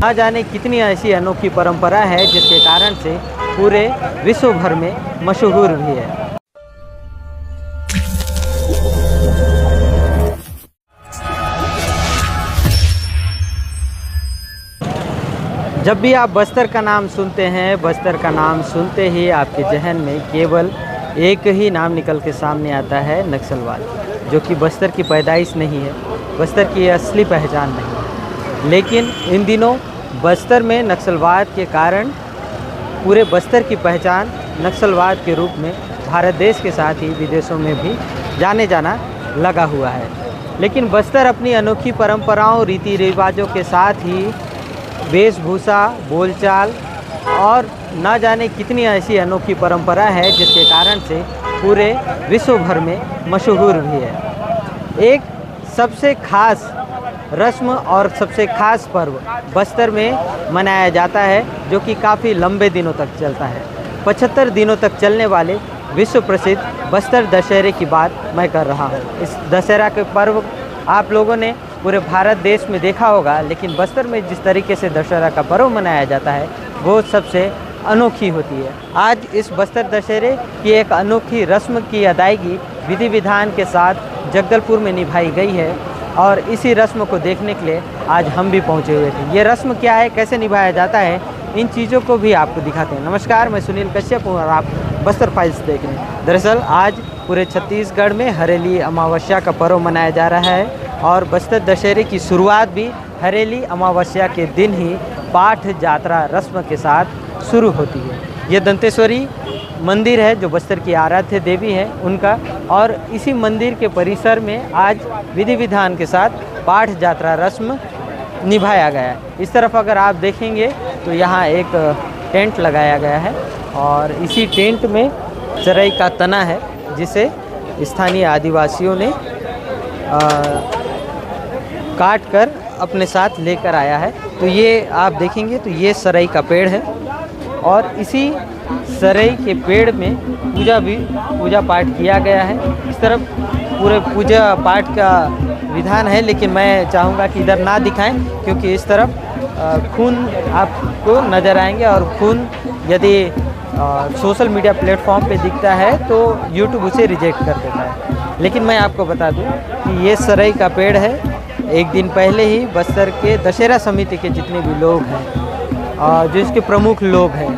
ना जाने कितनी ऐसी अनोखी परंपरा है जिसके कारण से पूरे विश्व भर में मशहूर भी है। जब भी आप बस्तर का नाम सुनते हैं, बस्तर का नाम सुनते ही आपके जहन में केवल एक ही नाम निकल के सामने आता है, नक्सलवाद, जो कि बस्तर की पैदाइश नहीं है, बस्तर की असली पहचान नहीं है। लेकिन इन दिनों बस्तर में नक्सलवाद के कारण पूरे बस्तर की पहचान नक्सलवाद के रूप में भारत देश के साथ ही विदेशों में भी जाने जाना लगा हुआ है। लेकिन बस्तर अपनी अनोखी परंपराओं, रीति रिवाजों के साथ ही वेशभूषा, बोलचाल और ना जाने कितनी ऐसी अनोखी परंपरा है जिसके कारण से पूरे विश्व भर में मशहूर भी है। एक सबसे खास रस्म और सबसे खास पर्व बस्तर में मनाया जाता है, जो कि काफ़ी लंबे दिनों तक चलता है। 75 दिनों तक चलने वाले विश्व प्रसिद्ध बस्तर दशहरे की बात मैं कर रहा हूँ। इस दशहरा के पर्व आप लोगों ने पूरे भारत देश में देखा होगा, लेकिन बस्तर में जिस तरीके से दशहरा का पर्व मनाया जाता है वो सबसे अनोखी होती है। आज इस बस्तर दशहरे की एक अनोखी रस्म की अदायगी विधि विधान के साथ जगदलपुर में निभाई गई है और इसी रस्म को देखने के लिए आज हम भी पहुंचे हुए थे। ये रस्म क्या है, कैसे निभाया जाता है, इन चीज़ों को भी आपको दिखाते हैं। नमस्कार, मैं सुनील कश्यप हूँ और आप बस्तर फाइल्स देख रहे हैं। दरअसल आज पूरे छत्तीसगढ़ में हरेली अमावस्या का पर्व मनाया जा रहा है और बस्तर दशहरे की शुरुआत भी हरेली अमावस्या के दिन ही पाठ जात्रा रस्म के साथ शुरू होती है। ये दंतेश्वरी मंदिर है जो बस्तर की आराध्य देवी है उनका, और इसी मंदिर के परिसर में आज विधि विधान के साथ पाठ जात्रा रस्म निभाया गया है। इस तरफ अगर आप देखेंगे तो यहाँ एक टेंट लगाया गया है और इसी टेंट में चरई का तना है जिसे स्थानीय आदिवासियों ने काट कर अपने साथ लेकर आया है। तो ये आप देखेंगे तो ये सरई का पेड़ है और इसी सरई के पेड़ में पूजा पाठ किया गया है। इस तरफ पूरे पूजा पाठ का विधान है, लेकिन मैं चाहूँगा कि इधर ना दिखाएं क्योंकि इस तरफ खून आपको नज़र आएंगे और खून यदि सोशल मीडिया प्लेटफॉर्म पे दिखता है तो यूट्यूब उसे रिजेक्ट कर देता है। लेकिन मैं आपको बता दूं कि ये सरई का पेड़ है। एक दिन पहले ही बस्तर के दशहरा समिति के जितने भी लोग हैं, जो इसके प्रमुख लोग हैं,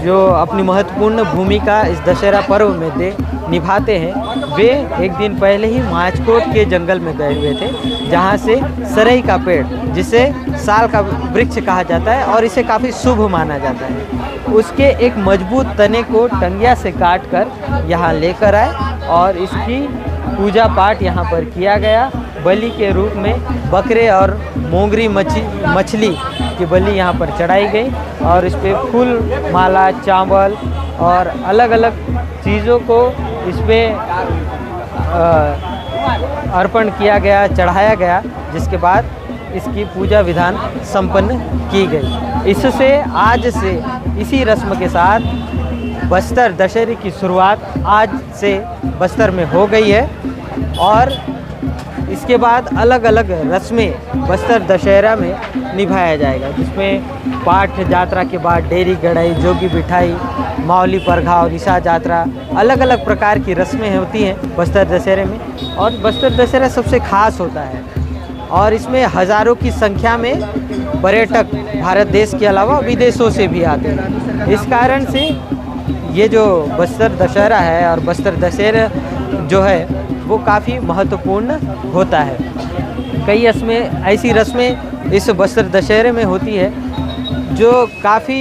जो अपनी महत्वपूर्ण भूमिका इस दशहरा पर्व में निभाते हैं, वे एक दिन पहले ही माचकोट के जंगल में गए हुए थे, जहाँ से सरई का पेड़, जिसे साल का वृक्ष कहा जाता है और इसे काफ़ी शुभ माना जाता है, उसके एक मजबूत तने को टंगिया से काट कर यहाँ लेकर आए और इसकी पूजा पाठ यहाँ पर किया गया। बलि के रूप में बकरे और मोंगरी मछली की बलि यहाँ पर चढ़ाई गई और इस पर फूल माला, चावल और अलग अलग चीज़ों को इस पर अर्पण किया गया, चढ़ाया गया, जिसके बाद इसकी पूजा विधान संपन्न की गई। इससे आज से इसी रस्म के साथ बस्तर दशहरे की शुरुआत आज से बस्तर में हो गई है और इसके बाद अलग अलग रस्में बस्तर दशहरा में निभाया जाएगा, जिसमें पाठ जात्रा के बाद डेरी गढ़ाई, जोगी बिठाई, मावली परघाव, निशा जात्रा, अलग अलग प्रकार की रस्में होती हैं बस्तर दशहरे में। और बस्तर दशहरा सबसे खास होता है और इसमें हज़ारों की संख्या में पर्यटक भारत देश के अलावा विदेशों से भी आते हैं। इस कारण से ये जो बस्तर दशहरा है और बस्तर दशहरा जो है वो काफ़ी महत्वपूर्ण होता है। कई ऐसी रस्में इस बस्तर दशहरे में होती है जो काफ़ी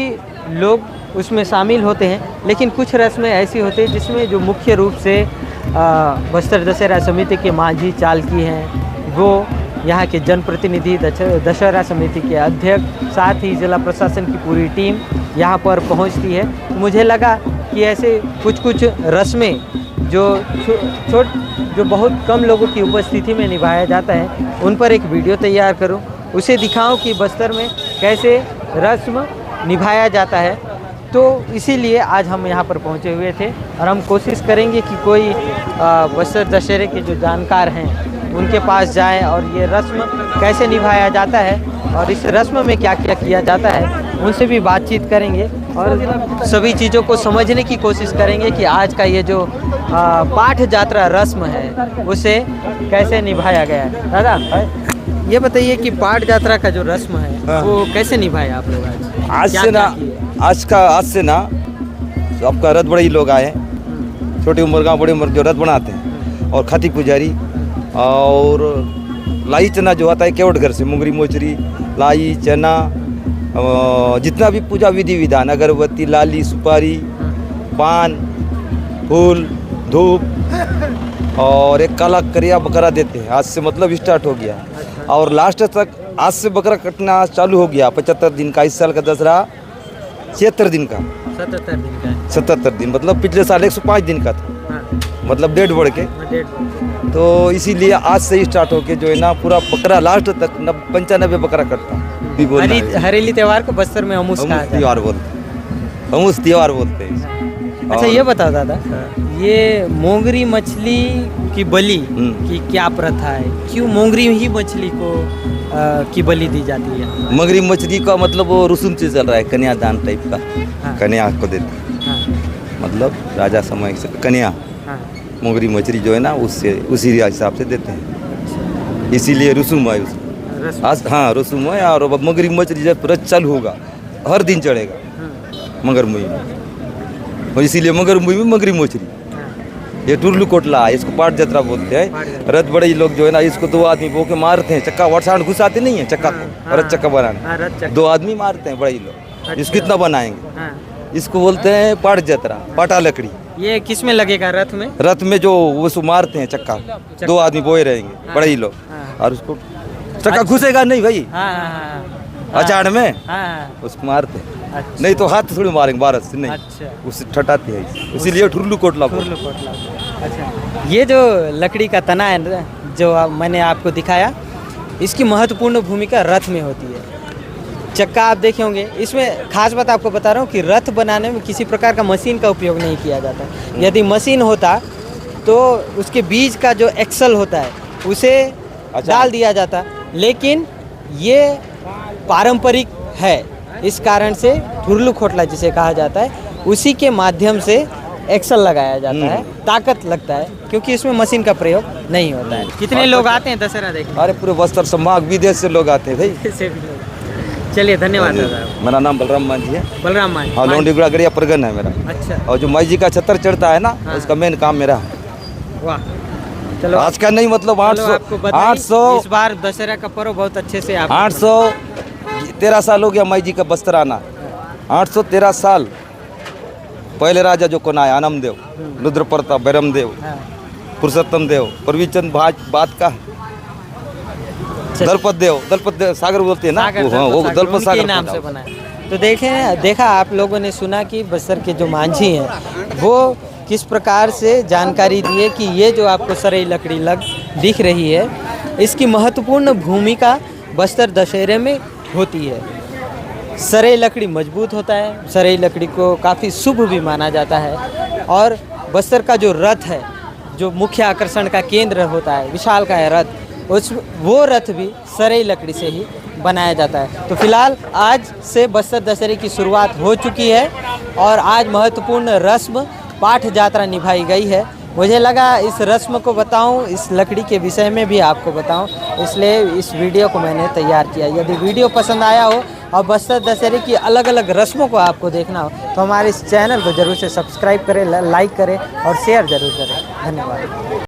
लोग उसमें शामिल होते हैं, लेकिन कुछ रस्में ऐसी होती हैं जिसमें जो मुख्य रूप से बस्तर दशहरा समिति के माझी चालकी हैं, वो यहाँ के जनप्रतिनिधि, दशहरा समिति के अध्यक्ष, साथ ही जिला प्रशासन की पूरी टीम यहाँ पर पहुँचती है। तो मुझे लगा कि ऐसे कुछ रस्में जो बहुत कम लोगों की उपस्थिति में निभाया जाता है, उन पर एक वीडियो तैयार करूं, उसे दिखाऊं कि बस्तर में कैसे रस्म निभाया जाता है। तो इसीलिए आज हम यहाँ पर पहुँचे हुए थे और हम कोशिश करेंगे कि कोई बस्तर दशहरे के जो जानकार हैं उनके पास जाएं और ये रस्म कैसे निभाया जाता है और इस रस्म में क्या क्या किया जाता है उनसे भी बातचीत करेंगे और सभी चीज़ों को समझने की कोशिश करेंगे कि आज का ये जो पाठ यात्रा रस्म है उसे कैसे निभाया गया है। दादा ये बताइए कि पाठ यात्रा का जो रस्म है हाँ। वो कैसे निभाया आप लोग आज आज से ना आज से ना आपका रथ बड़े ही लोग आए हैं, छोटी उम्र का बड़ी उम्र जो रथ बनाते हैं, और खाती पुजारी और लाई चना जो आता है केवट घर से, मुंगरी मोचरी लाई चना, जितना भी पूजा विधि विधान, अगरबत्ती लाली सुपारी पान फूल धूप और एक काला करिया बकरा देते हैं। आज से मतलब स्टार्ट हो गया और लास्ट तक आज से बकरा कटना चालू हो गया। 75 दिन का, इस साल का दसरा 76 दिन का, 77 दिन का है। 77 दिन मतलब पिछले साल 105 दिन का था, हाँ, मतलब डेढ़ बढ़ के। तो इसीलिए आज से ही स्टार्ट होके जो है ना पूरा बकरा लास्ट तक 95 बकरा कटता भी बोलना है। हरेली त्योहार को बस्तर में अमूस कहा जाता है। त्योहार बोलते हैं, अमूस त्योहार बोलते हैं। अच्छा ये बताओ दादा, ये मोंगरी मछली की बलि की क्या प्रथा है? क्यों मोंगरी ही मछली को की बलि दी जाती है? मगरी मछली का मतलब वो रसूम से चल रहा है, कन्यादान टाइप का। हाँ। कन्या को देते हैं, हाँ, मतलब राजा समय से कन्या हाँ, मोगरी मछली जो है ना उससे उसी हिसाब से देते हैं, इसीलिए रसूम है उसका। रस्म। आज हाँ रसूम है। और मगरी मछली जब रथ चालू होगा हर दिन चढ़ेगा हाँ, मगर मुही में, और इसीलिए मगर मुही में मगरी मछली। हाँ, ये टुरलू कोटला है, इसको पाठ यात्रा बोलते हैं। पाठ यात्रा। रथ बड़े लोग जो है ना इसको 2 आदमी बो के मारते हैं, चक्का वरसाण घुसाते नहीं है चक्का हाँ, को, रथ चक्का हाँ, बनाने रथ चक्का। 2 आदमी मारते हैं बड़े लोग। अच्छा। इसको कितना बनाएंगे, हाँ। इसको बोलते हैं पाठ यात्रा, पाटा लकड़ी। ये किस में लगेगा रथ में? रथ में जो वो सो मारते हैं चक्का, 2 आदमी बोए रहेंगे हाँ। बड़े ही लोग, हाँ। और उसको चक्का घुसेगा नहीं भाई हाँ, हाँ, हाँ, अचाड़ में, हाँ, उसको मारते हैं। अच्छा, नहीं तो हाथ थोड़ी मारेंगे भारत से, नहीं अच्छा, उससे ठटाते हैं, इसीलिए ठुरलू कोटला बोलते खुरलू कोटला। अच्छा ये जो लकड़ी का तना है ना, जो मैंने आपको दिखाया, इसकी महत्वपूर्ण भूमिका रथ में होती है। चक्का आप देखे होंगे, इसमें खास बात आपको बता रहा हूँ कि रथ बनाने में किसी प्रकार का मशीन का उपयोग नहीं किया जाता। यदि मशीन होता तो उसके बीच का जो एक्सल होता है उसे डाल दिया जाता, लेकिन ये पारंपरिक है, इस कारण से ठुरलू खोटला जिसे कहा जाता है उसी के माध्यम से एक्सल लगाया जाता है, ताकत लगता है, क्योंकि इसमें मशीन का प्रयोग नहीं होता है। कितने लोग आते हैं दशहरा देखने? अरे पूरे बस्तर संभाग विदेश से लोग आते हैं भाई। से भी लोग। चलिए धन्यवाद दादा। मेरा नाम बलराम मान जी है। बलराम मान। हाँ लौंडीगुड़ा गड़िया परगन है मेरा। अच्छा, और जो माई जी का छतर चढ़ता है ना, हाँ। उसका मेन काम मेरा है। वाह, चलो आज का नहीं मतलब चलो, 800 आपको बधाई। 800 इस बार दशहरा का पर्व बहुत अच्छे से आप 813 साल हो गया माई जी का बस्तर आना। 813 साल पहले राजा जो कौन आया, आनमदेव, रुद्र प्रताप, बैरमदेव, हाँ, पुरुषोत्तम देव, परवीचंद बात का, दलपत देव सागर बोलते हैं ना, सागर, वो, हाँ, वो दलपत दलपत उनके सागर नाम बोलता से है। बना है। तो देखा आप लोगों ने सुना कि बस्तर के जो मांझी हैं वो किस प्रकार से जानकारी दिए कि ये जो आपको सरई लकड़ी दिख रही है, इसकी महत्वपूर्ण भूमिका बस्तर दशहरे में होती है। सरई लकड़ी मजबूत होता है, सरई लकड़ी को काफ़ी शुभ भी माना जाता है, और बस्तर का जो रथ है, जो मुख्य आकर्षण का केंद्र होता है, विशालकाय रथ, वो रथ भी सरई लकड़ी से ही बनाया जाता है। तो फिलहाल आज से बस्तर दशहरे की शुरुआत हो चुकी है और आज महत्वपूर्ण रस्म पाठ यात्रा निभाई गई है। मुझे लगा इस रस्म को बताऊं, इस लकड़ी के विषय में भी आपको बताऊं, इसलिए इस वीडियो को मैंने तैयार किया। यदि वीडियो पसंद आया हो और बस्तर दशहरे की अलग अलग रस्मों को आपको देखना हो तो हमारे इस चैनल को ज़रूर से सब्सक्राइब करें, लाइक करें और शेयर ज़रूर करें। धन्यवाद।